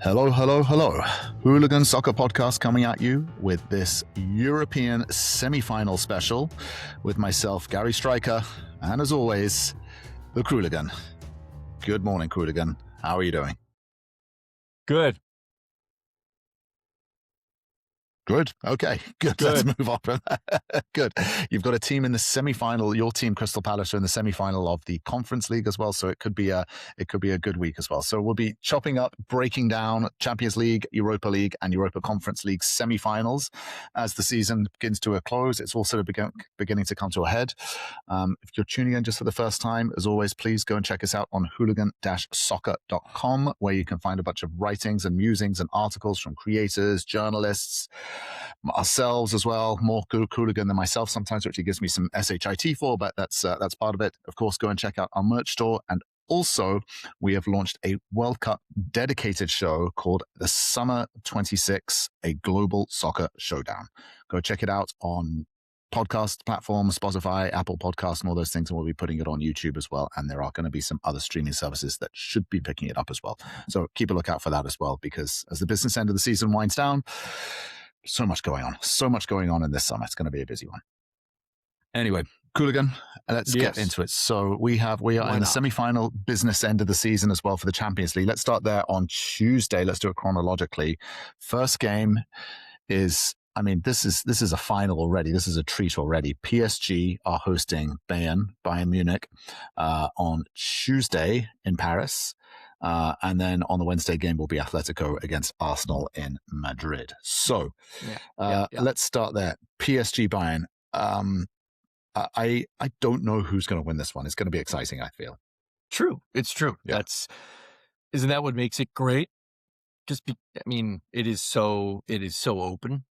Hello, hello, hello. Hooligan Soccer Podcast coming at you with this European semi-final special with myself, Gary Stryker, and as always, the Hooligan. Good morning, Hooligan. How are you doing? Good. Good. Okay. Good. Let's move on from that. Good. You've got a team in the semi-final. Your team, Crystal Palace, are in the semi-final of the Conference League as well. So it could be a good week as well. So we'll be chopping up, breaking down Champions League, Europa League, and Europa Conference League semi-finals as the season begins to a close. It's also beginning to come to a head. If you're tuning in just for the first time, as always, please go and check us out on hooligan-soccer.com, where you can find a bunch of writings and musings and articles from creators, journalists, ourselves as well, more Hooligan than myself sometimes, which he gives me some shit for, but that's part of it. Of course, go and check out our merch store. And also, we have launched a World Cup dedicated show called the Summer 26, a Global Soccer Showdown. Go check it out on podcast platforms, Spotify, Apple Podcasts, and all those things. And we'll be putting it on YouTube as well. And there are going to be some other streaming services that should be picking it up as well. So keep a lookout for that as well, because as the business end of the season winds down, so much going on in this summer. It's going to be a busy one. Anyway, Hooligan, let's get into it. So we are in the semi-final business end of the season as well for the Champions League. Let's start there on Tuesday. Let's do it chronologically. First game is, this is a final already. This is a treat already. PSG are hosting Bayern Munich on Tuesday in Paris. And then on the Wednesday game will be Atletico against Arsenal in Madrid. So let's start there. PSG Bayern. I don't know who's going to win this one. It's going to be exciting, I feel. True. It's true. Yeah. Isn't that what makes it great? It is so open.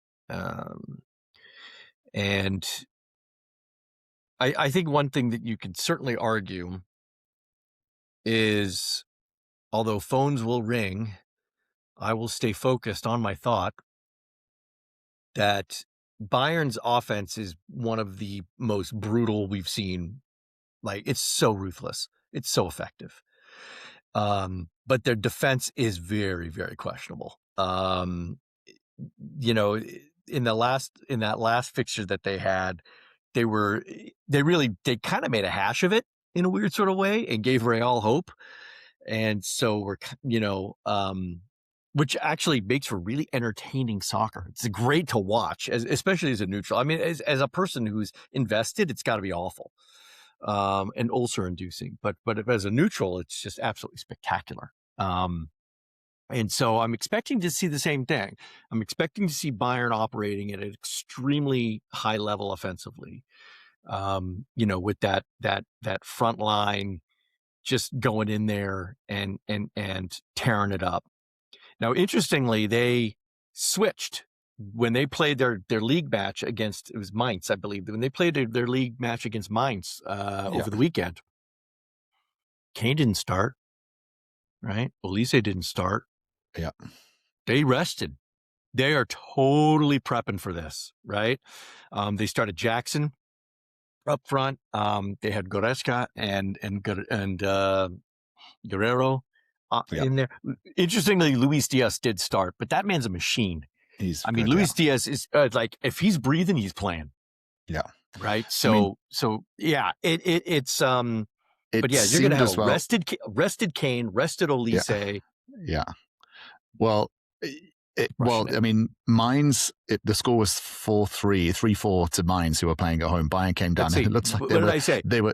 And I think one thing that you can certainly argue is, although phones will ring, I will stay focused on my thought that Bayern's offense is one of the most brutal we've seen. Like, it's so ruthless. It's so effective. But their defense is very, very questionable. In that last fixture that they had, they kind of made a hash of it in a weird sort of way and gave Real hope. And so which actually makes for really entertaining soccer. It's great to watch, especially as a neutral. As a person who's invested, it's got to be awful and ulcer inducing. But if as a neutral, it's just absolutely spectacular. And so I'm expecting to see the same thing. I'm expecting to see Bayern operating at an extremely high level offensively. With that front line just going in there and tearing it up. Now, interestingly, they switched when they played their league match against, it was Mainz, I believe. When they played their league match against Mainz over the weekend, Kane didn't start, right? Olise didn't start. Yeah. They rested. They are totally prepping for this, right? They started Jackson up front. They had Goretzka and Guerrero in there. Interestingly, Luis Diaz did start, but that man's a machine. Luis Diaz is like, if he's breathing, he's playing. Yeah. Right. So it's but yeah, you're going to have rested Kane, rested Olise. Yeah. Well, Mainz, the score was 3-4 to Mainz, who were playing at home. Bayern came down. And it looks like they were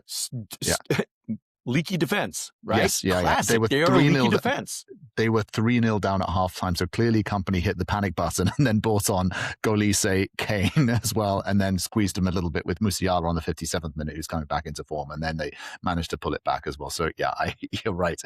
leaky defense, right? Yes, yeah, classic. They were 3-0 defense. They were 3-0 down at halftime. So clearly, company hit the panic button and then brought on Olise, Kane as well, and then squeezed him a little bit with Musiala on the 57th minute, who's coming back into form, and then they managed to pull it back as well. So yeah, you're right.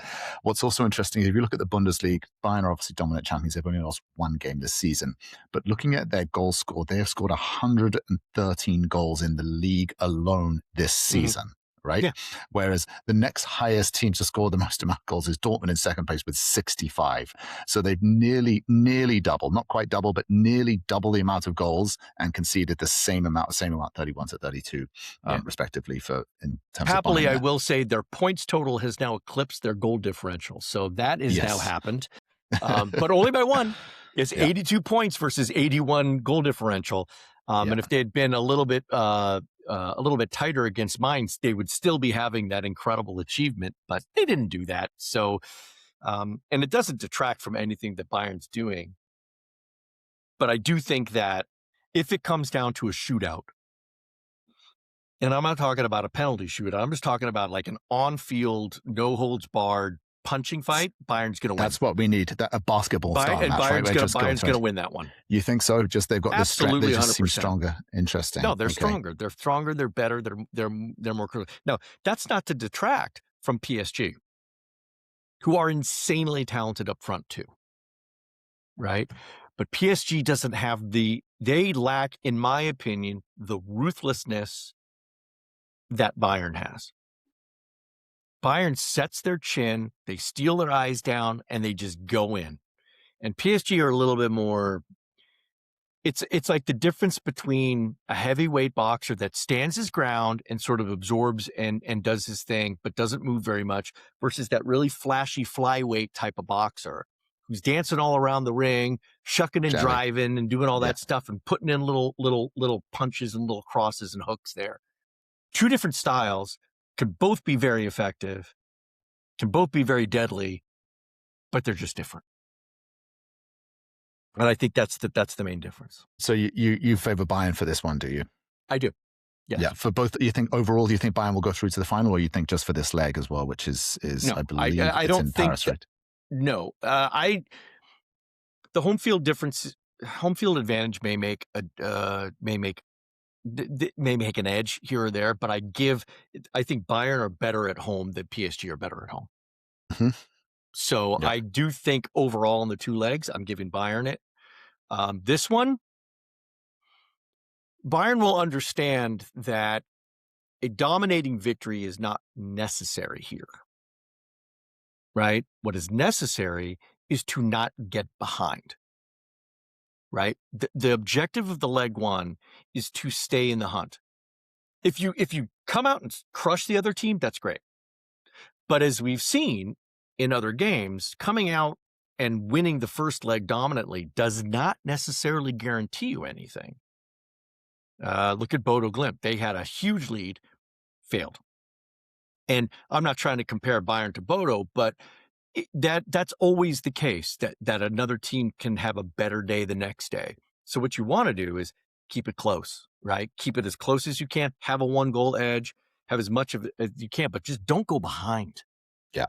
What's also interesting is if you look at the Bundesliga, Bayern are obviously dominant champions. They've only lost one game this season, but looking at their goal score, they have scored 113 goals in the league alone this season. Right? Yeah. Whereas the next highest team to score the most amount of goals is Dortmund in second place with 65. So they've nearly double, not quite double, but nearly double the amount of goals and conceded the same amount, 31 to 32, respectively. In terms happily, of I will say their points total has now eclipsed their goal differential. So that is now happened. But only by one. It's 82 points versus 81 goal differential. And if they had been a little bit tighter against Mainz, they would still be having that incredible achievement, but they didn't do that. So, and it doesn't detract from anything that Bayern's doing. But I do think that if it comes down to a shootout, and I'm not talking about a penalty shootout, I'm just talking about like an on-field, no-holds-barred punching fight, Bayern's going to win. That's what we need, a basketball style match, Bayern's right? going to win that one. You think so? Just they've got the strength, they just 100%. seem stronger. Interesting. No, they're stronger. They're stronger. They're better. They're more critical. No, that's not to detract from PSG, who are insanely talented up front too, right? But PSG doesn't have they lack, in my opinion, the ruthlessness that Bayern has. Bayern sets their chin, they steal their eyes down, and they just go in. And PSG are a little bit more, it's like the difference between a heavyweight boxer that stands his ground and sort of absorbs and does his thing, but doesn't move very much, versus that really flashy flyweight type of boxer who's dancing all around the ring, shucking and driving and doing all that stuff and putting in little punches and little crosses and hooks there. Two different styles, can both be very effective, can both be very deadly, but they're just different. And I think that's the main difference. So you favor Bayern for this one, do you? I do. Yes. Yeah. For both, you think overall, do you think Bayern will go through to the final, or you think just for this leg as well, which is no, I believe I don't think Paris, right? No, the home field advantage may make an edge here or there, but I think Bayern are better at home than PSG are better at home. Mm-hmm. So I do think overall in the two legs, I'm giving Bayern it. This one, Bayern will understand that a dominating victory is not necessary here, right? What is necessary is to not get behind, right? The objective of the leg one is to stay in the hunt. If you come out and crush the other team, that's great. But as we've seen in other games, coming out and winning the first leg dominantly does not necessarily guarantee you anything. Look at Bodo Glimt. They had a huge lead, failed. And I'm not trying to compare Bayern to Bodo, but that's always the case, that another team can have a better day the next day. So what you want to do is keep it close, right? Keep it as close as you can, have a 1-goal edge, have as much of it as you can, but just don't go behind. Yeah.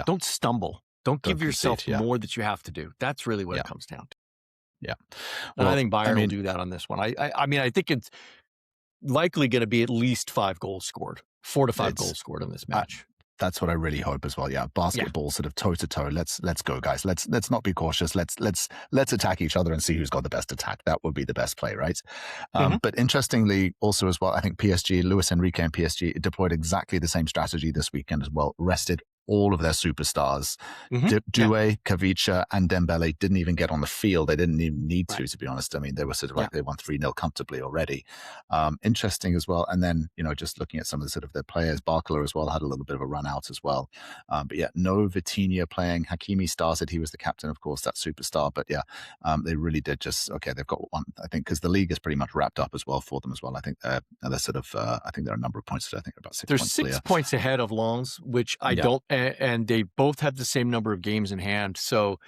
Don't stumble. Don't give yourself more that you have to do. That's really what it comes down to. Yeah. Well, and I think Bayern will do that on this one. I mean, I think it's likely going to be at least 5 goals scored, 4 to 5 goals scored in this match. That's what I really hope as well. Yeah, basketball sort of toe to toe. Let's go, guys. Let's not be cautious. Let's attack each other and see who's got the best attack. That would be the best play, right? But interestingly, also as well, I think PSG, Luis Enrique and PSG deployed exactly the same strategy this weekend as well. Rested all of their superstars. Doué, Kavicha, and Dembele didn't even get on the field. They didn't even need to be honest. I mean, they were sort of like they won 3-0 comfortably already. Interesting as well. And then, just looking at some of the sort of their players, Barcola as well had a little bit of a run out as well. But no Vitinha playing. Hakimi started. He was the captain, of course, that superstar. But they really did just, they've got one, I think, because the league is pretty much wrapped up as well for them as well. I think they're sort of, I think there are a number of points, I think about 6 points. They're 6 points ahead of Lens, which I don't, and they both have the same number of games in hand. So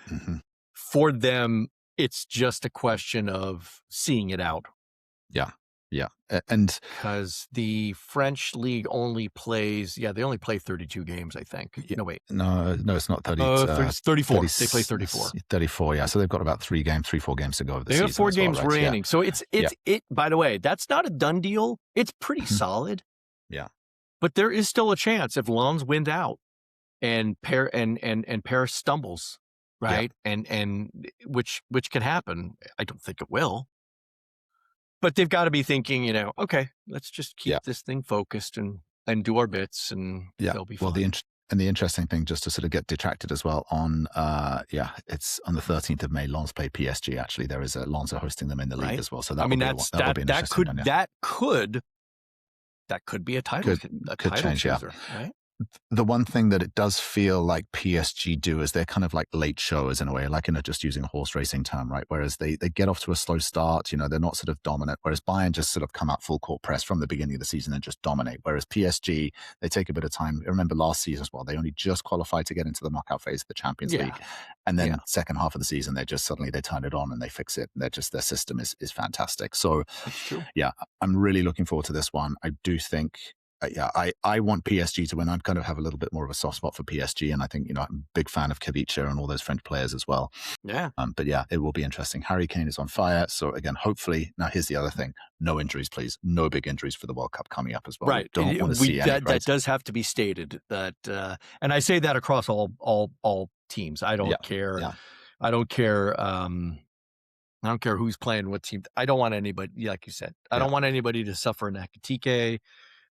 for them, it's just a question of seeing it out. Yeah. And because the French league only plays, they only play 32 games, I think. No, wait. No, it's not 30. It's 34. They play 34. 34, yeah. So they've got about 3 games, 4 games to go of the season. They have 4 games remaining. Right? So it's by the way, that's not a done deal. It's pretty solid. Yeah. But there is still a chance if Lens wins out and Paris stumbles, right? And which can happen. I don't think it will. But they've got to be thinking, okay, let's just keep this thing focused and do our bits, and they'll be fine. Well, the interesting thing, just to sort of get detracted as well, on it's on the 13th of May. Lens play PSG. Actually, there is Lens are hosting them in the league as well. So that could be a title. Could change, chooser, right? the one thing that it does feel like PSG do is they're kind of like late showers in a way, like, just using a horse racing term, right? Whereas they get off to a slow start, they're not sort of dominant. Whereas Bayern just sort of come out full court press from the beginning of the season and just dominate. Whereas PSG, they take a bit of time. I remember last season as well, they only just qualified to get into the knockout phase of the Champions League. And then second half of the season, they just suddenly they turn it on and they fix it. Their system is fantastic. So That's true. Yeah, I'm really looking forward to this one. I do think I want PSG to win. I kind of have a little bit more of a soft spot for PSG, and I think, I'm a big fan of Kavicha and all those French players as well. Yeah. But yeah, it will be interesting. Harry Kane is on fire. So again, hopefully, now here's the other thing. No injuries, please. No big injuries for the World Cup coming up as well. Right. We don't want to see any, right? That does have to be stated, that, and I say that across all teams. I don't care. Yeah. I don't care. I don't care who's playing what team. I don't want anybody, like you said, I don't want anybody to suffer an Ekitike.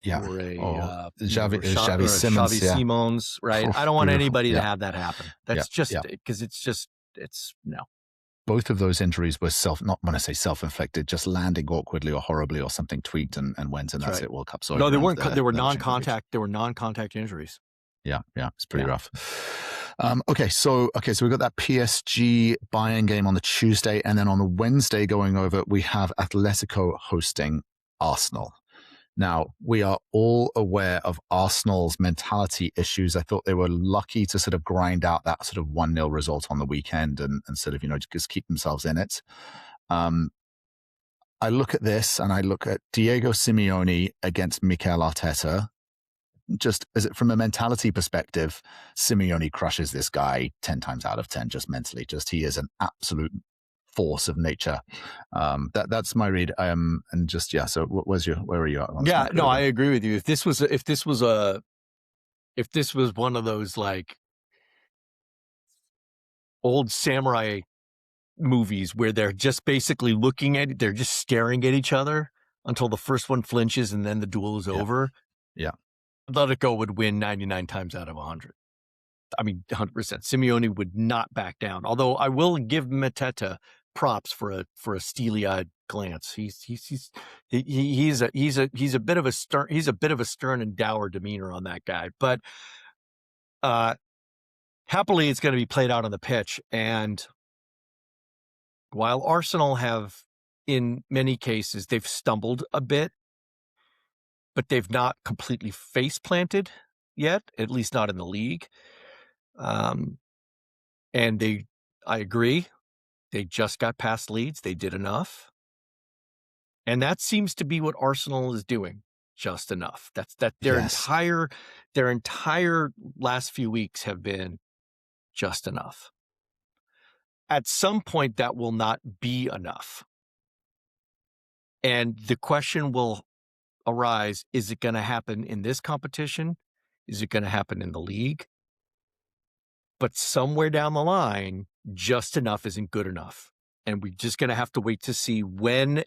Or a Xavi Simons, right? I don't want anybody to have that happen. That's just because it's no. Both of those injuries were not when I say self-inflicted, just landing awkwardly or horribly or something tweaked and went, and that's it. World Cup. So no, they weren't. They were non-contact. They were non-contact injuries. Yeah, it's pretty rough. Okay, so we've got that PSG Bayern game on the Tuesday, and then on the Wednesday going over, we have Atletico hosting Arsenal. Now, we are all aware of Arsenal's mentality issues. I thought they were lucky to sort of grind out that sort of 1-0 result on the weekend and sort of, just keep themselves in it. I look at this and I look at Diego Simeone against Mikel Arteta. Just from a mentality perspective, Simeone crushes this guy 10 times out of 10, just mentally. He is an absolute force of nature. That's my read. And just so where are you at? I agree with you. If this was one of those like old samurai movies where they're just basically they're just staring at each other until the first one flinches and then the duel is over. Yeah. Atletico would win 99 times out of 100. I mean, 100%. Simeone would not back down. Although I will give Mateta props for a steely-eyed glance. He's a bit of a stern and dour demeanor on that guy. But happily, it's going to be played out on the pitch. And while Arsenal have, in many cases, they've stumbled a bit, but they've not completely face-planted yet, at least not in the league. And I agree, they just got past Leeds. They did enough. And that seems to be what Arsenal is doing, just enough. Their entire last few weeks have been just enough. At some point, that will not be enough. And the question will arise, is it going to happen in this competition? Is it going to happen in the league? But somewhere down the line, just enough isn't good enough. And we're just going to have to wait to see when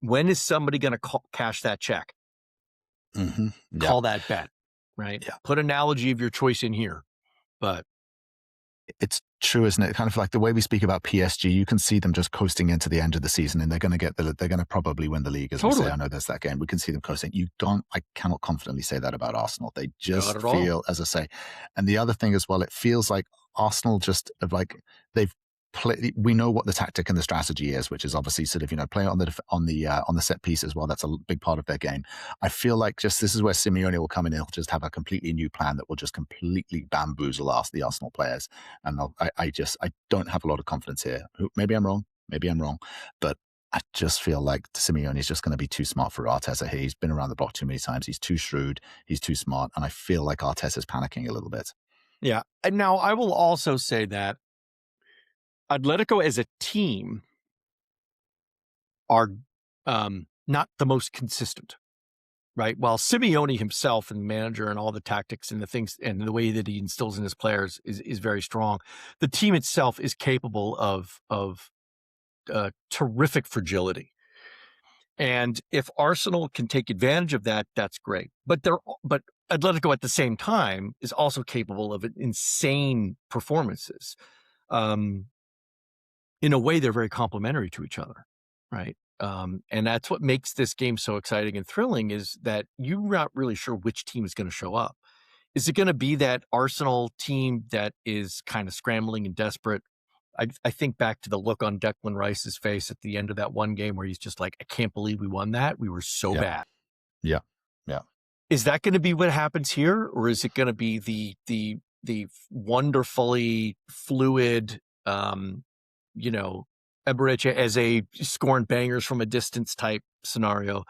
is somebody going to cash that check? Mm-hmm. Yeah. Call that bet, right? Yeah. Put analogy of your choice in here. But it's true, isn't it? Kind of like the way we speak about PSG, you can see them just coasting into the end of the season, and they're going to probably win the league, as we say. I know there's that game. We can see them coasting. I cannot confidently say that about Arsenal. They just feel, as I say. And the other thing as well, it feels like Arsenal just have we know what the tactic and the strategy is, which is obviously sort of, play on the set piece as well. That's a big part of their game. I feel like this is where Simeone will come in. He'll just have a completely new plan that will just completely bamboozle the Arsenal players. And I don't have a lot of confidence here. Maybe I'm wrong, but I just feel like Simeone is just going to be too smart for Arteta here. He's been around the block too many times. He's too shrewd. He's too smart. And I feel like Arteta's panicking a little bit. Yeah. And now I will also say that Atletico as a team are not the most consistent, right? While Simeone himself and the manager and all the tactics and the things and the way that he instills in his players is very strong, the team itself is capable of terrific fragility. And if Arsenal can take advantage of that, that's great. But Atletico at the same time is also capable of insane performances. In a way, they're very complementary to each other, right? And that's what makes this game so exciting and thrilling, is that you're not really sure which team is going to show up. Is it going to be that Arsenal team that is kind of scrambling and desperate? I think back to the look on Declan Rice's face at the end of that one game where he's just like, I can't believe we won that. We were so bad. Yeah. Is that going to be what happens here? Or is it going to be the wonderfully fluid, Eberechi as a scoring bangers from a distance type scenario?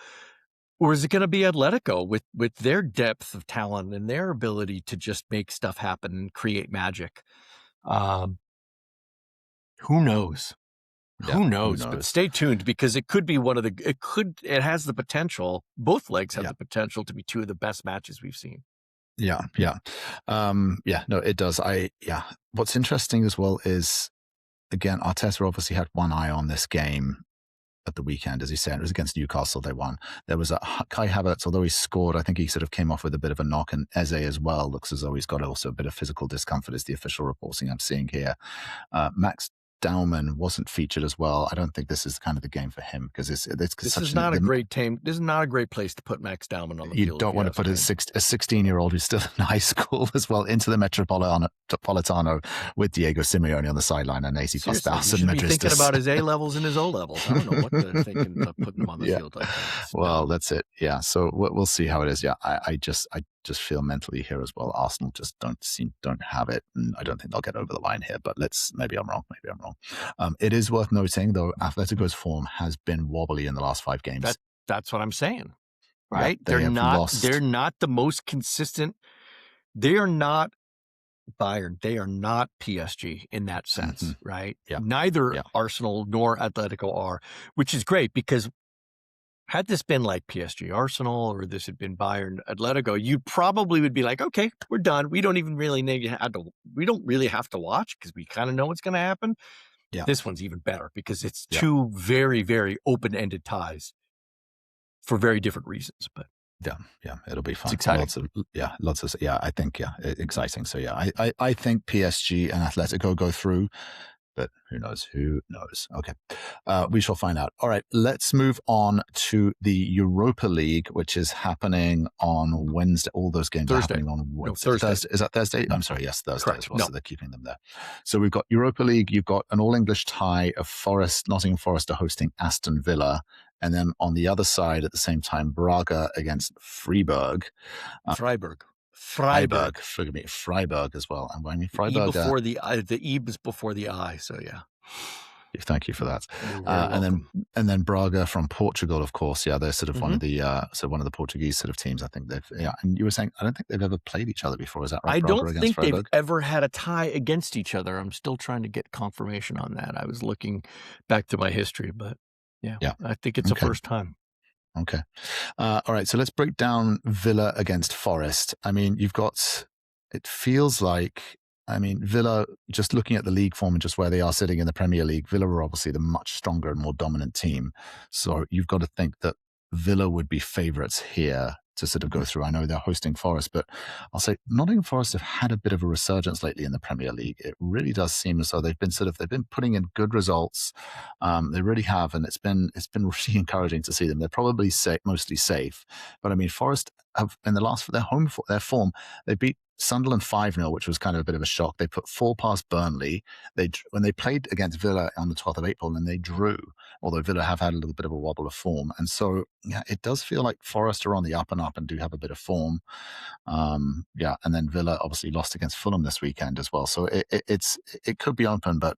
Or is it going to be Atletico with their depth of talent and their ability to just make stuff happen and create magic? Who knows? Who knows? But stay tuned, because it could be it has the potential. Both legs have the potential to be two of the best matches we've seen. Yeah. No, it does. What's interesting as well is, again, Arteta obviously had one eye on this game at the weekend, as he said. It was against Newcastle, they won. There was Kai Havertz, although he scored, I think he sort of came off with a bit of a knock, and Eze as well looks as though he's got also a bit of physical discomfort, is the official reporting I'm seeing here. Max Dauman wasn't featured as well. I don't think this is kind of the game for him, because this is not a great team. This is not a great place to put Max Dauman on the field. You don't want to put a 16-year-old who's still in high school as well into the Metropolitano with Diego Simeone on the sideline and AC Costas and Madrid. Thinking about his A levels and his O levels. I don't know what they're thinking of putting him on the field like that. Well, that's it. Yeah. So we'll see how it is. Yeah. I just feel mentally here as well, Arsenal just don't have it, and I don't think they'll get over the line here. But maybe I'm wrong. It is worth noting, though, Atletico's form has been wobbly in the last 5 games. That's what I'm saying, right? Yeah, they're not the most consistent. They are not Bayern. They are not PSG in that sense, right? Yeah. Neither Arsenal nor Atletico are, which is great, because had this been like PSG Arsenal, or this had been Bayern Atletico, you probably would be like, okay, we're done. We don't even really we don't really have to watch, because we kind of know what's going to happen. Yeah. This one's even better, because it's two very, very open-ended ties for very different reasons. But yeah, it'll be fun. It's exciting. I think exciting. So I think PSG and Atletico go through. But who knows? Okay. We shall find out. All right. Let's move on to the Europa League, which is happening on Wednesday. All those games are happening on Wednesday. No, Thursday. Is that Thursday? I'm sorry. Yes, Thursday Correct. as well. No. So they're keeping them there. So we've got Europa League. You've got an all-English tie of Nottingham Forest are hosting Aston Villa. And then on the other side at the same time, Braga against Freiburg. Freiburg, forgive me, Freiburg as well. And when I mean Freiburg, the E is before the I, so yeah. Thank you for that. And then Braga from Portugal, of course. Yeah, they're sort of one of the Portuguese sort of teams. I think and you were saying, I don't think they've ever played each other before. Is that right? I don't think they've ever had a tie against each other. I'm still trying to get confirmation on that. I was looking back to my history, but I think it's the first time. Okay. All right. So let's break down Villa against Forest. I mean, it feels like, Villa, just looking at the league form and just where they are sitting in the Premier League, Villa are obviously the much stronger and more dominant team. So you've got to think that Villa would be favourites here to sort of go through. I know they're hosting Forest, but I'll say Nottingham Forest have had a bit of a resurgence lately in the Premier League. It really does seem as though they've been putting in good results. They really have, and it's been really encouraging to see them. They're probably mostly safe, but Forest have in their form, they beat Sunderland 5-0, which was kind of a bit of a shock. They put 4 past Burnley. When they played against Villa on the 12th of April, and they drew, although Villa have had a little bit of a wobble of form. And so, it does feel like Forest are on the up and up and do have a bit of form. And then Villa obviously lost against Fulham this weekend as well. So it could be open, but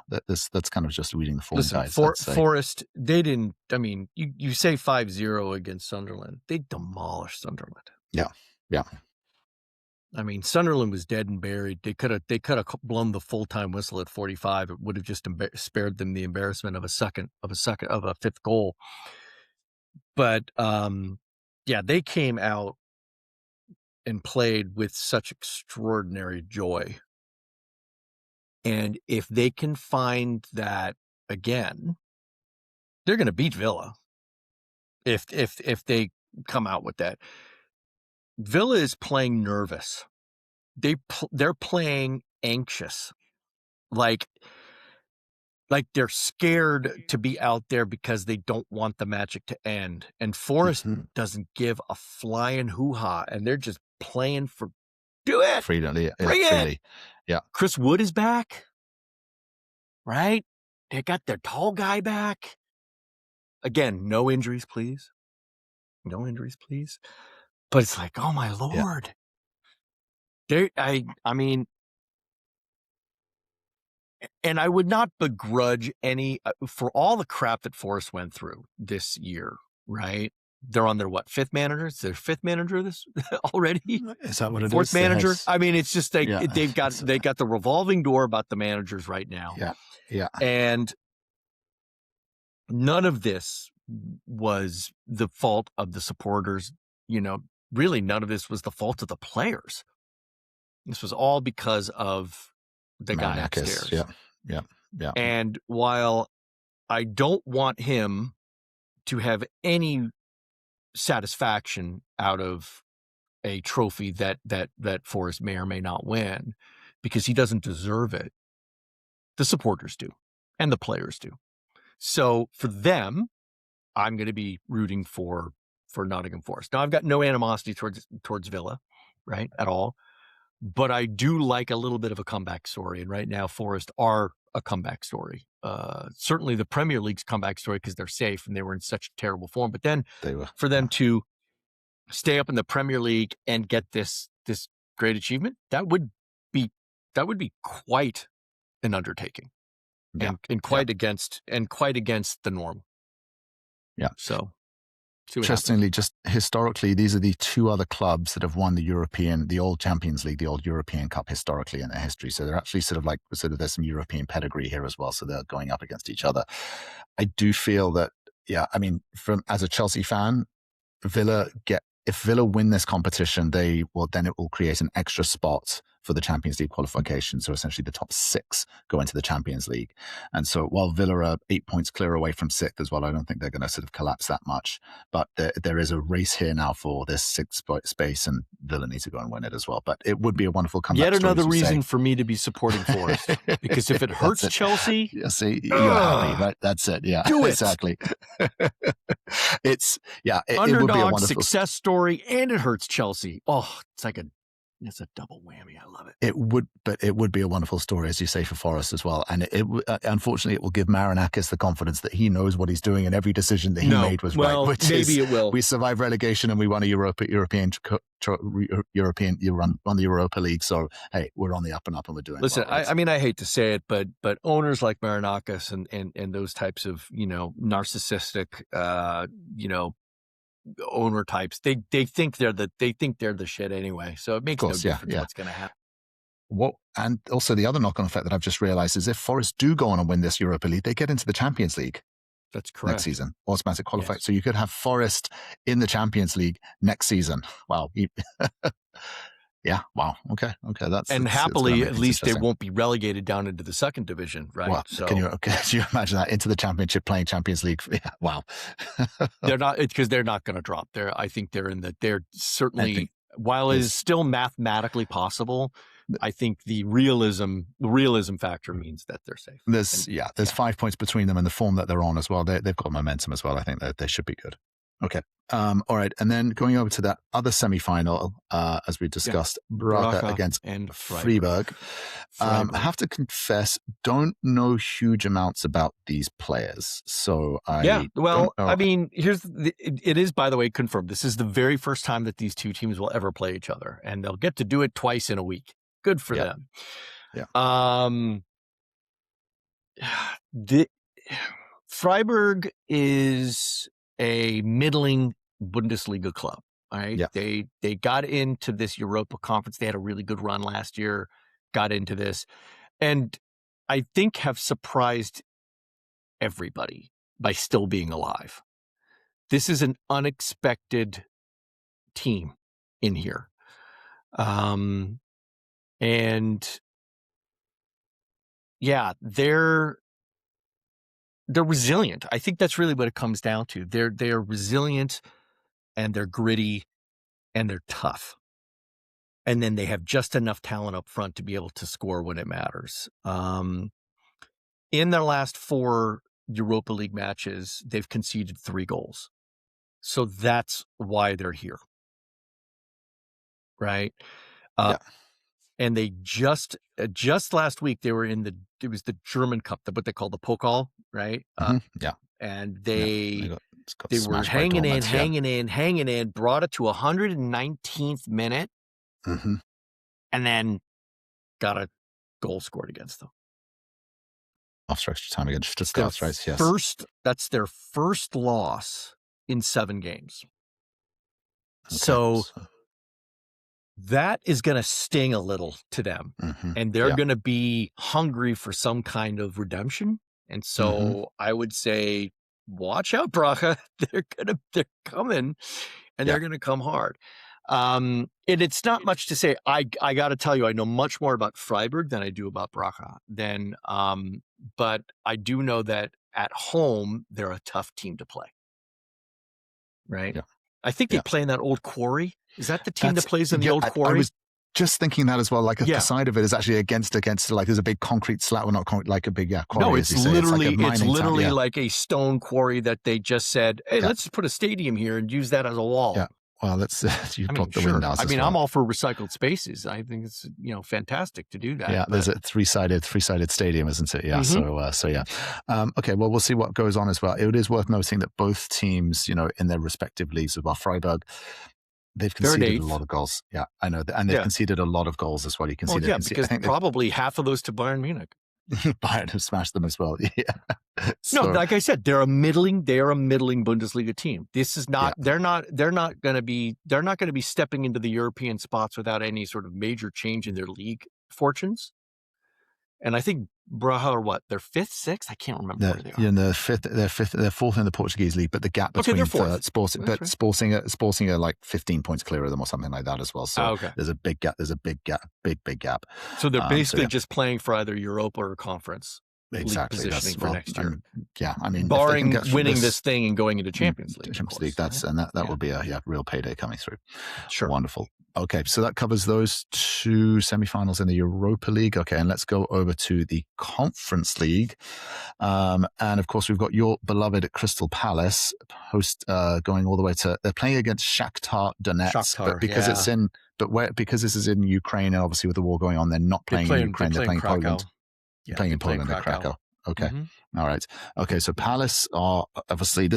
that's kind of just reading the form guides. Forest, they didn't, you say 5-0 against Sunderland. They demolished Sunderland. Yeah. Sunderland was dead and buried. They could have blown the full-time whistle at 45. It would have just spared them the embarrassment of a fifth goal. But they came out and played with such extraordinary joy. And if they can find that again, they're going to beat Villa. If they come out with that. Villa is playing nervous. They're playing anxious, like they're scared to be out there because they don't want the magic to end. And Forest doesn't give a flying hoo-ha, and they're just playing for Do it. freely. Bring Freely. it. Yeah. Chris Wood is back, right? They got their tall guy back. Again, no injuries, please. No injuries, please. But it's like, oh my Lord. I mean, and I would not begrudge any for all the crap that Forrest went through this year, right? They're on their fifth manager? It's their fifth manager this already? Is that what it Fourth is? manager? I mean, it's just like Yeah. they got the revolving door about the managers right now. Yeah. Yeah. And none of this was the fault of the supporters. Really none of this was the fault of the players. This was all because of the guy upstairs. Yeah. And while I don't want him to have any satisfaction out of a trophy that Forrest may or may not win, because he doesn't deserve it, the supporters do, and the players do. So for them, I'm going to be rooting for Nottingham Forest. Now, I've got no animosity towards Villa, right, at all. But I do like a little bit of a comeback story. And right now, Forest are a comeback story. Certainly the Premier League's comeback story because they're safe and they were in such terrible form. But then for them to stay up in the Premier League and get this great achievement, that would be quite an undertaking. And quite against the norm. Yeah. So interestingly, just historically, these are the two other clubs that have won the old Champions League, the old European Cup historically in their history. So they're actually there's some European pedigree here as well. So they're going up against each other. I do feel that, as a Chelsea fan, if Villa win this competition, then it will create an extra spot for the Champions League qualification. So essentially the top 6 go into the Champions League. And so while Villa are 8 points clear away from 6th as well, I don't think they're going to sort of collapse that much. But there is a race here now for this 6th space, and Villa needs to go and win it as well. But it would be a wonderful comeback. Yet another reason for me to be supporting Forest. Because if it hurts Chelsea... See, you're happy, right? That's it. Yeah, do it. Exactly. It underdog, would be a wonderful success story, and it hurts Chelsea. Oh, it's a double whammy. I love it. It would be a wonderful story, as you say, for Forest as well. And unfortunately, it will give Marinakis the confidence that he knows what he's doing and every decision that he made was right. It will. We survived relegation and we won a European won the Europa League. So hey, we're on the up and up, and we're doing. Listen, well, right? I mean, I hate to say it, but owners like Marinakis and those types of narcissistic owner types, they think they're the shit anyway. So it makes no difference what's going to happen. And also the other knock-on effect that I've just realized is if Forest do go on and win this Europa League, they get into the Champions League. That's correct. Next season, automatic qualifier. Yes. So you could have Forest in the Champions League next season. Wow. Yeah. Wow. Okay. Happily, at least they won't be relegated down into the second division, right? Well, can you imagine that, into the Championship, playing Champions League? Yeah, wow. They're not, because they're not going to drop. I think they're certainly, while it is still mathematically possible, I think the realism factor means that they're safe. There's 5 points between them and the form that they're on as well. They've got momentum as well. I think that they should be good. Okay. All right. And then going over to that other semi-final, as we discussed, Braga against Freiburg. I have to confess, don't know huge amounts about these players. So I mean, it is, by the way, confirmed. This is the very first time that these two teams will ever play each other, and they'll get to do it twice in a week. Good for them. Yeah. Freiburg is a middling Bundesliga club. All right. Yeah. They got into this Europa conference. They had a really good run last year, got into this, and I think have surprised everybody by still being alive. This is an unexpected team in here. And yeah, they're resilient. I think that's really what it comes down to. They're resilient, and they're gritty, and they're tough. And then they have just enough talent up front to be able to score when it matters. In their last 4 Europa League matches, they've conceded 3 goals. So that's why they're here. Right? Uh, and they just last week they were it was the German Cup, what they call the Pokal, right? And they were hanging in, brought it to 119th minute, and then got a goal scored against them. After extra time against Stuttgart, right? Yes. That's their first loss in 7 games. Okay, so that is going to sting a little to them, and they're going to be hungry for some kind of redemption. And so I would say, watch out, Braga. They're coming, and they're going to come hard. And it's not much to say. I got to tell you, I know much more about Freiburg than I do about Braga. But I do know that at home they're a tough team to play. Right? Yeah. I think they play in that old quarry. Is that the team that plays in the old quarry? I was just thinking that as well. Like the side of it is actually against like there's a big concrete slab, well, not concrete, like a big quarry. No, it's literally like a stone quarry that they just said, hey, let's put a stadium here and use that as a wall. Yeah. Well, you block the wind now. I'm all for recycled spaces. I think it's fantastic to do that. Yeah, there's a three-sided stadium, isn't it? Yeah. So yeah. Okay. Well, we'll see what goes on as well. It is worth noting that both teams, in their respective leagues, about Freiburg, they've conceded a lot of goals. Yeah, I know, and they've conceded a lot of goals as well. You can see that. Because probably half of those to Bayern Munich. Bayern have smashed them as well. Yeah. No, like I said, they're a middling Bundesliga team. This is not. They're not going to be stepping into the European spots without any sort of major change in their league fortunes. And I think Braga are what? They're 5th, 6th? I can't remember where they are. Yeah, they're 5th. They're 4th in the Portuguese league, but the gap between Sporting are like 15 points clear of them or something like that as well. So there's a big gap. There's a big gap. So they're basically just playing for either Europa or conference. Exactly. Positioning for next year. I mean, barring winning this thing and going into Champions League. That would be a real payday coming through. Sure. Wonderful. Okay, so that covers those 2 semifinals in the Europa League. Okay, and let's go over to the Conference League. And of course, we've got your beloved Crystal Palace host going all the way to. They're playing against Shakhtar Donetsk, but because this is in Ukraine, and obviously with the war going on, they're not playing in Ukraine. They're playing Poland. Yeah, playing in Poland at Krakow. Okay. All right. Okay. So Palace are obviously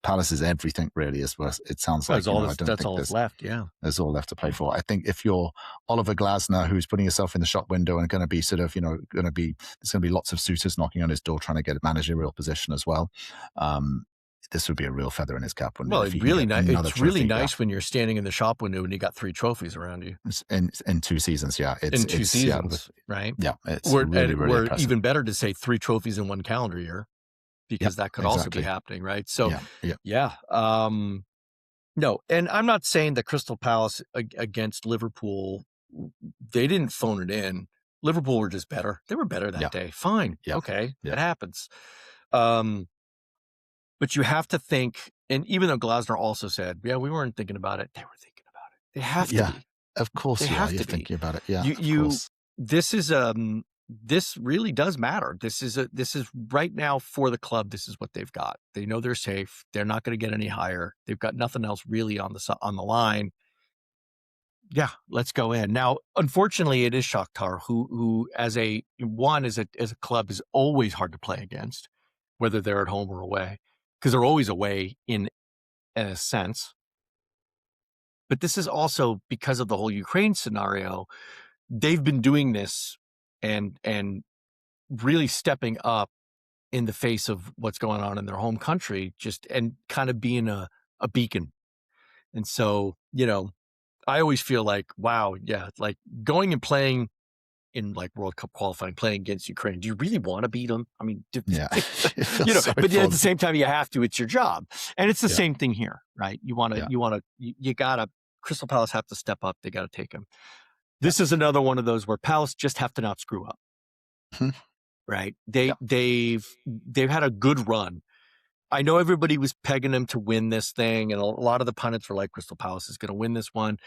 Palace is everything really. Is what it sounds like. That's all that's left. Yeah. There's all left to play for. I think if you're Oliver Glasner, who's putting himself in the shop window and going to be there's going to be lots of suitors knocking on his door trying to get a managerial position as well. This would be a real feather in his cap. It's really nice when you're standing in the shop window and you got 3 trophies around you. In 2 seasons, yeah. Right? Yeah, it's really impressive. Even better to say 3 trophies in 1 calendar year, because that could also be happening, right? So, no, and I'm not saying that Crystal Palace against Liverpool, they didn't phone it in. Liverpool were just better. They were better that day. Fine. Yeah. Okay. It happens. But you have to think, and even though Glasner also said, we weren't thinking about it, they were thinking about it. They have to be. Of course, you're thinking about it. Yeah, this really does matter. This is right now for the club. This is what they've got. They know they're safe. They're not going to get any higher. They've got nothing else really on the line. Yeah, let's go in. Now, unfortunately, it is Shakhtar who as a club is always hard to play against, whether they're at home or away. Because they're always away in a sense. But this is also because of the whole Ukraine scenario. They've been doing this and really stepping up in the face of what's going on in their home country, and kind of being a beacon. And so, I always feel like, wow, like going and playing in like World Cup qualifying, playing against Ukraine. Do you really want to beat them? I mean, but at the same time, you have to. It's your job, and it's the same thing here, right? You gotta. Crystal Palace have to step up. They got to take them. This is another one of those where Palace just have to not screw up, right? They've had a good run. I know everybody was pegging them to win this thing, and a lot of the pundits were like, Crystal Palace is going to win this one.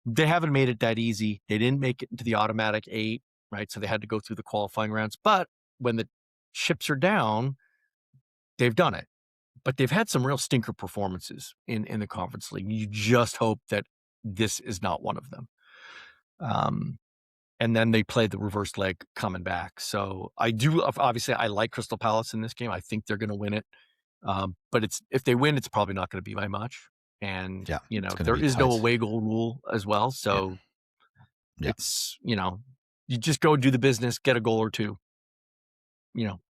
They haven't made it that easy. They didn't make it into the automatic 8. Right. So they had to go through the qualifying rounds. But when the chips are down, they've done it. But they've had some real stinker performances in the Conference League. You just hope that this is not one of them. And then they play the reverse leg coming back. So I like Crystal Palace in this game. I think they're going to win it. But if they win, it's probably not going to be by much. And, Yeah, there is no away goal rule as well. So it's, you just go do the business, get a goal or two,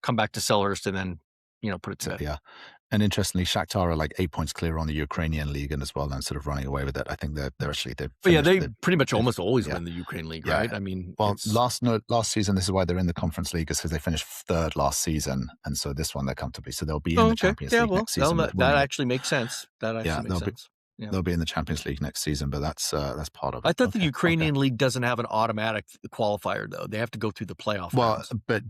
come back to Selhurst and then, put it to bed. Yeah. And interestingly, Shakhtar are like 8 points clear on the Ukrainian league and as well, and sort of running away with it. I think they're actually they've. They pretty much almost always win the Ukraine league, right? I mean, last season, this is why they're in the conference league, is because they finished third last season, and so this one they're comfortably. So they'll be in the Champions League next season. That actually makes sense. Makes sense. They'll be in the Champions League next season, but that's part of it. I thought the Ukrainian league doesn't have an automatic qualifier, though. They have to go through the playoff rounds. But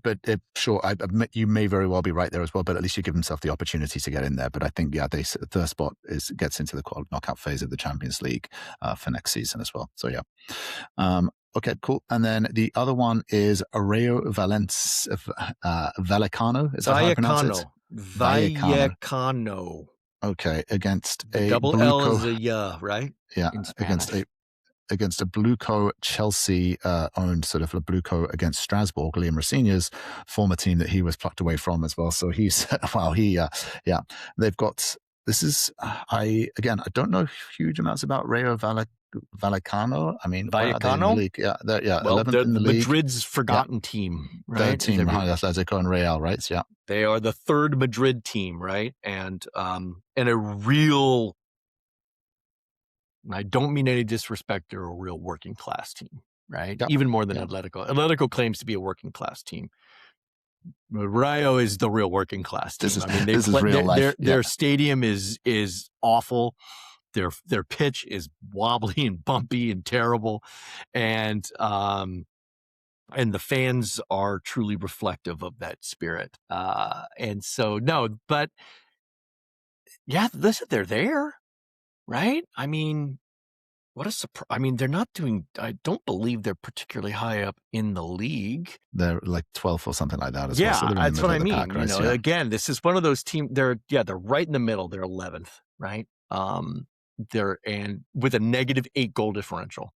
sure, I admit you may very well be right there as well, but at least you give themselves the opportunity to get in there. But I think, third spot gets into the knockout phase of the Champions League for next season as well. So, yeah. Okay, cool. And then the other one is Rayo Vallecano. Is that how I pronounce it? Vallecano. Okay, against a double L is a yeah, right? Yeah, against a Blueco Chelsea owned sort of a Blueco against Strasbourg, Liam Rosenior's former team that he was plucked away from as well. So he's they've got. This is I don't know huge amounts about Rayo Vallecano. I mean, Vallecano? They're 11th in the league. Madrid's forgotten team, right? Third team behind Atletico and Real, right? Yeah. They are the third Madrid team, right? And a real, I don't mean any disrespect, they're a real working class team, right? Yep. Even more than Atletico. Atletico claims to be a working class team. Rayo is the real working class team. This is real life. Their stadium is awful. Their pitch is wobbly and bumpy and terrible, and the fans are truly reflective of that spirit. And so but yeah, listen, they're there, right? I mean, what a surprise! I mean, they're not doing. I don't believe they're particularly high up in the league. They're like 12th or something like that as well. So that's what I mean. Pack, right? Again, this is one of those teams. They're right in the middle. They're 11th, right? They're with a -8 goal differential.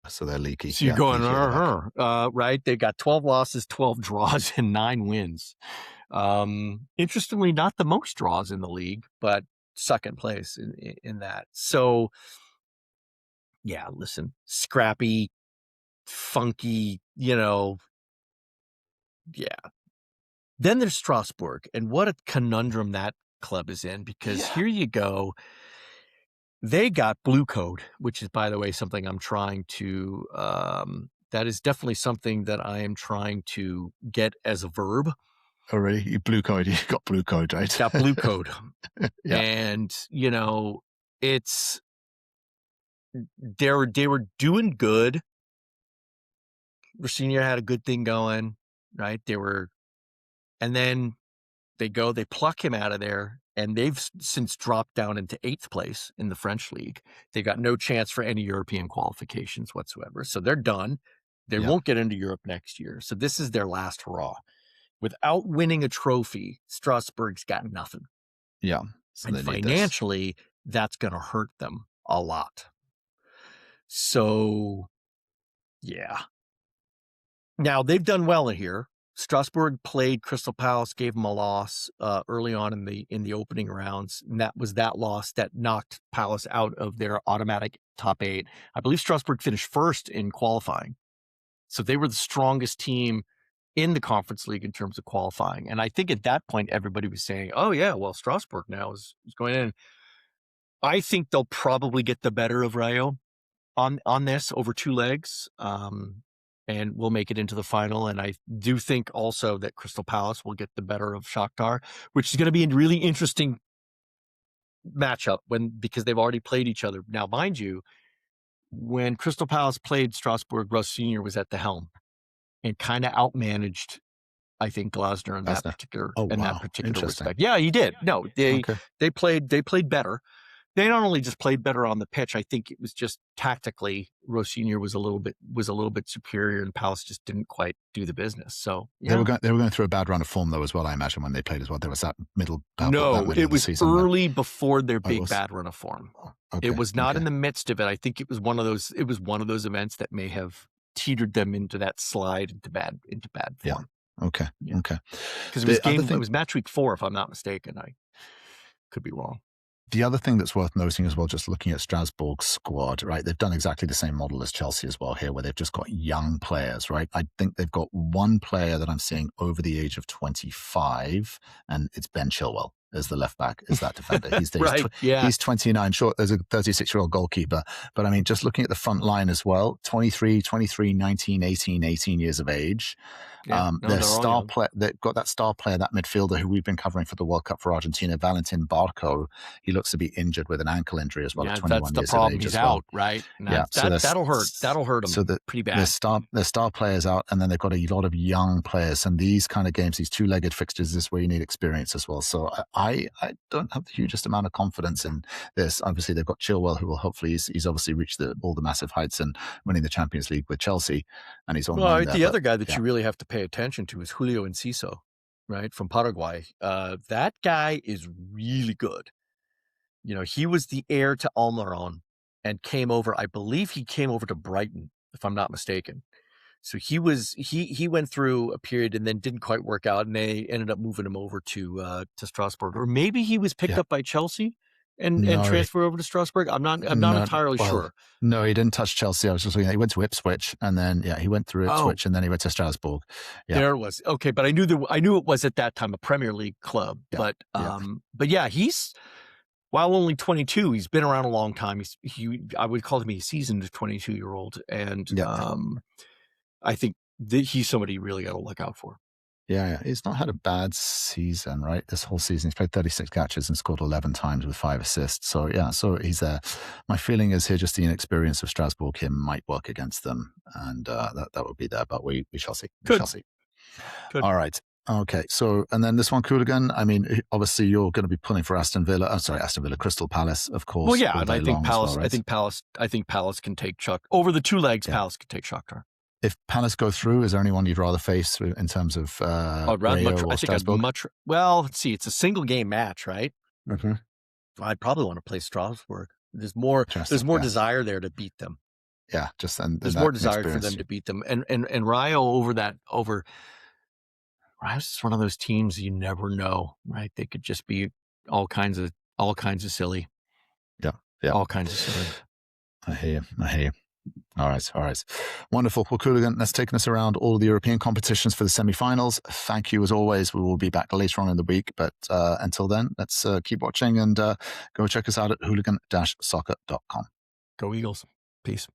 So they're leaky. So you're going, right? They got 12 losses, 12 draws, and 9 wins. Interestingly, not the most draws in the league, but second place in that. So, yeah, listen, scrappy, funky, yeah. Then there's Strasbourg, and what a conundrum that club is in, because here you go. They got blue code, which is, by the way, something I'm trying to, that is definitely something that I am trying to get as a verb. Oh, really? You got blue code, right? Got blue code. And, they were doing good. Rosenior had a good thing going, right? And then they pluck him out of there. And they've since dropped down into 8th place in the French league. They got no chance for any European qualifications whatsoever. So they're done. They won't get into Europe next year. So this is their last hurrah. Without winning a trophy, Strasbourg's got nothing. Yeah. So and financially, that's going to hurt them a lot. So, yeah. Now, they've done well in here. Strasbourg played Crystal Palace, gave them a loss early on in the opening rounds, and that was that loss that knocked Palace out of their automatic top 8. I believe Strasbourg finished first in qualifying, so they were the strongest team in the Conference League in terms of qualifying. And I think at that point everybody was saying, "Oh yeah, well Strasbourg now is going in." I think they'll probably get the better of Rayo on this over 2 legs. And we'll make it into the final. And I do think also that Crystal Palace will get the better of Shakhtar, which is going to be a really interesting matchup because they've already played each other. Now, mind you, when Crystal Palace played Strasbourg, Rosenior was at the helm and kind of outmanaged, I think, Glasner in that particular respect. Yeah, he did. No, they played better. they not only just played better on the pitch, I think it was just tactically Rossinier was a little bit superior, and Palace just didn't quite do the business. So they were going through a bad run of form though as well. I imagine when they played as well, there was that middle. It was early before their big bad run of form. Okay, it was not in the midst of it. I think it was one of those. It was one of those events that may have teetered them into that slide into bad form. Yeah. Okay. Yeah. Okay. Because it was match week 4, if I'm not mistaken. I could be wrong. The other thing that's worth noting as well, just looking at Strasbourg's squad, right? They've done exactly the same model as Chelsea as well here, where they've just got young players, right? I think they've got one player that I'm seeing over the age of 25, and it's Ben Chilwell as the left back, as that defender. He's he's 29. Sure, there's a 36-year-old goalkeeper, but I mean, just looking at the front line as well, 23, 19, 18 years of age. Their star player, they've got that star player, that midfielder who we've been covering for the World Cup for Argentina, Valentin Barco. He looks to be injured with an ankle injury as well at 21 years of age. He's as well. out, right? That'll hurt him. So pretty bad. Their star players out, and then they've got a lot of young players. And these kind of games, these two-legged fixtures, is where you need experience as well. So I don't have the hugest amount of confidence in this. Obviously, they've got Chilwell, who will hopefully he's obviously reached all the massive heights and winning the Champions League with Chelsea, and he's on. Well, the other guy that you really have to pay attention to is Julio Enciso, right, from Paraguay. That guy is really good. You know, he was the heir to Almiron and came over. I believe he came over to Brighton, if I'm not mistaken. So he went through a period and then didn't quite work out, and they ended up moving him over to Strasbourg, or maybe he was picked up by Chelsea and transferred over to Strasbourg. I'm not entirely sure. No, he didn't touch Chelsea. I was just looking. He went to Ipswich, and then he went through Ipswich, and then he went to Strasbourg. Yeah. There it was. Okay, but I knew it was at that time a Premier League club. Yeah. But he's, while only 22, he's been around a long time. I would call him a seasoned 22-year-old, and I think he's somebody you really got to look out for. Yeah, he's not had a bad season, right? This whole season, he's played 36 catches and scored 11 times with 5 assists. So so he's there. My feeling is here, just the inexperience of Strasbourg here might work against them, and that would be there. But we shall see. We shall see. Good. All right. Okay. So, and then this one, Hooligan. I mean, obviously, you're going to be pulling for Aston Villa, Crystal Palace, of course. Well, yeah, and I think Palace. Well, right? I think Palace can take over the 2 legs. Yeah. Palace can take Shakhtar. If Palace go through, is there anyone you'd rather face in terms of well, let's see. It's a single game match, right? Mm-hmm. I'd probably want to play Strasbourg. There's more desire there to beat them. Yeah, there's more desire for them to beat them. And Rayo's just one of those teams you never know, right? They could just be all kinds of silly. Yeah. All kinds of silly. I hear you. All right. Wonderful. Well, Hooligan, that's taken us around all the European competitions for the semi-finals. Thank you as always. We will be back later on in the week. But until then, let's keep watching and go check us out at hooligan-soccer.com. Go Eagles. Peace.